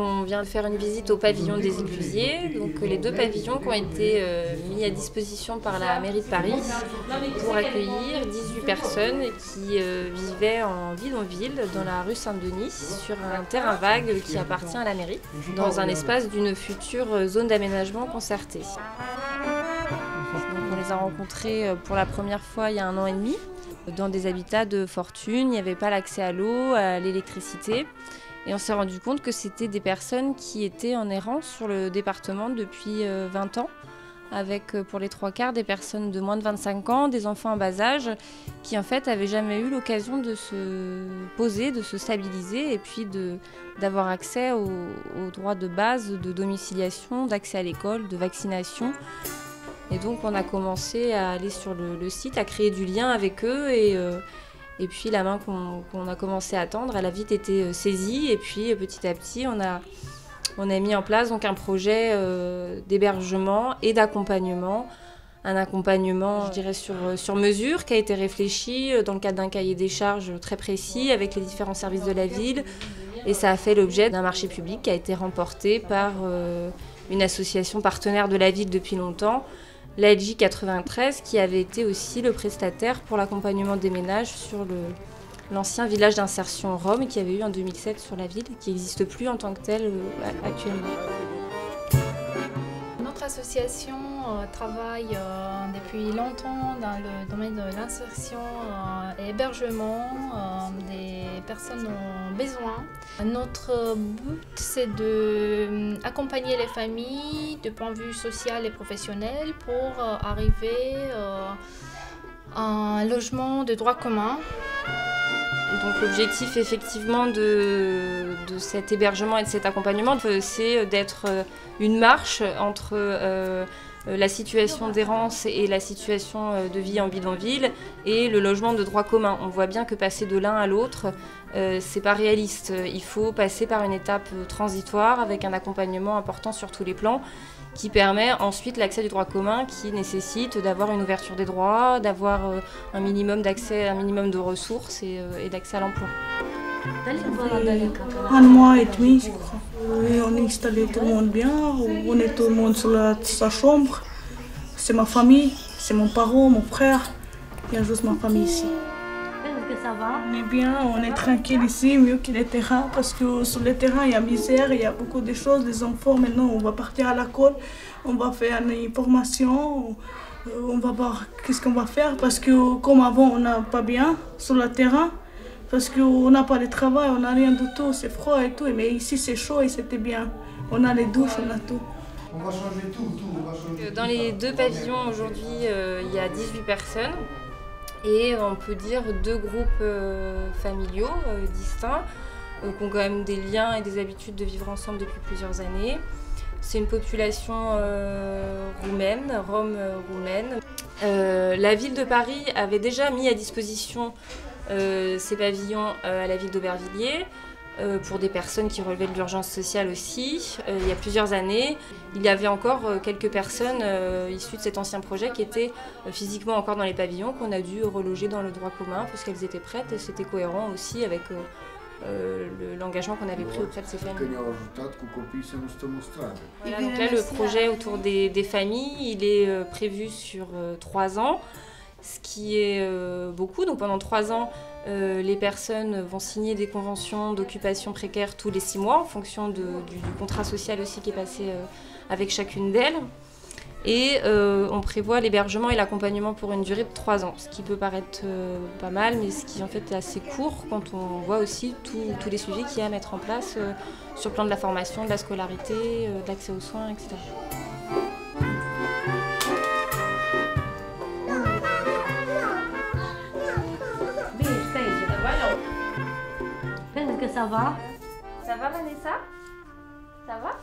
on vient de faire une visite au pavillon des Éclusiers, donc les 2 pavillons qui ont été mis à disposition par la mairie de Paris pour accueillir 18 personnes qui vivaient en bidonville dans la rue Saint-Denis sur un terrain vague qui appartient à la mairie, dans un espace d'une future zone d'aménagement concertée. Donc on les a rencontrés pour la première fois il y a 1 an et demi, dans des habitats de fortune. Il n'y avait pas l'accès à l'eau, à l'électricité. Et on s'est rendu compte que c'était des personnes qui étaient en errance sur le département depuis 20 ans, avec pour les 3/4 des personnes de moins de 25 ans, des enfants en bas âge, qui en fait n'avaient jamais eu l'occasion de se poser, de se stabiliser et puis d'avoir accès aux droits de base de domiciliation, d'accès à l'école, de vaccination. Et donc on a commencé à aller sur le site, à créer du lien avec eux et puis la main qu'on a commencé à tendre, elle a vite été saisie et puis petit à petit on a mis en place donc un projet d'hébergement et d'accompagnement. Un accompagnement, je dirais, sur mesure qui a été réfléchi dans le cadre d'un cahier des charges très précis avec les différents services de la ville. Et ça a fait l'objet d'un marché public qui a été remporté par une association partenaire de la ville depuis longtemps, l'ALJ 93, qui avait été aussi le prestataire pour l'accompagnement des ménages sur l'ancien village d'insertion Rome qui avait eu en 2007 sur la ville, qui n'existe plus en tant que tel actuellement. Notre association travaille depuis longtemps dans le domaine de l'insertion et hébergement des personnes en besoin. Notre but, c'est d'accompagner les familles de point de vue social et professionnel pour arriver à un logement de droit commun. Donc l'objectif effectivement de cet hébergement et de cet accompagnement, c'est d'être une marche entre la situation d'errance et la situation de vie en bidonville et le logement de droit commun. On voit bien que passer de l'un à l'autre, c'est pas réaliste. Il faut passer par une étape transitoire avec un accompagnement important sur tous les plans qui permet ensuite l'accès du droit commun, qui nécessite d'avoir une ouverture des droits, d'avoir un minimum d'accès, un minimum de ressources et d'accès à l'emploi. 1 mois et demi, je crois. Et on est installé tout le monde bien, on est tout le monde sur sa chambre. C'est ma famille, c'est mon parent, mon frère, il y a juste ma famille ici. Ça va? On est bien, on est tranquille ici, mieux que les terrains, parce que sur les terrains, il y a misère, il y a beaucoup de choses. Les enfants, maintenant, on va partir à l'école, on va faire une formation, on va voir qu'est-ce qu'on va faire, parce que comme avant, on n'a pas bien sur le terrain, parce qu'on n'a pas de travail, on n'a rien du tout, c'est froid et tout, mais ici, c'est chaud et c'était bien. On a les douches, on a tout. On va changer tout, on va changer. Dans les 2 pavillons, aujourd'hui, il y a 18 personnes. Et on peut dire 2 groupes familiaux distincts, qui ont quand même des liens et des habitudes de vivre ensemble depuis plusieurs années. C'est une population roumaine, roumaine. La ville de Paris avait déjà mis à disposition ces pavillons à la ville d'Aubervilliers, pour des personnes qui relevaient de l'urgence sociale aussi, il y a plusieurs années. Il y avait encore quelques personnes issues de cet ancien projet qui étaient physiquement encore dans les pavillons, qu'on a dû reloger dans le droit commun parce qu'elles étaient prêtes et c'était cohérent aussi avec l'engagement qu'on avait pris auprès de ces familles. Voilà, donc là, le projet autour des familles, il est prévu sur 3 ans. Ce qui est beaucoup. Donc pendant 3 ans, les personnes vont signer des conventions d'occupation précaire tous les 6 mois en fonction du contrat social aussi qui est passé avec chacune d'elles. Et on prévoit l'hébergement et l'accompagnement pour une durée de 3 ans, ce qui peut paraître pas mal, mais ce qui en fait est assez court quand on voit aussi tous les sujets qu'il y a à mettre en place sur le plan de la formation, de la scolarité, de l'accès aux soins, etc. Penso que ça va? Ça va Vanessa? Ça va?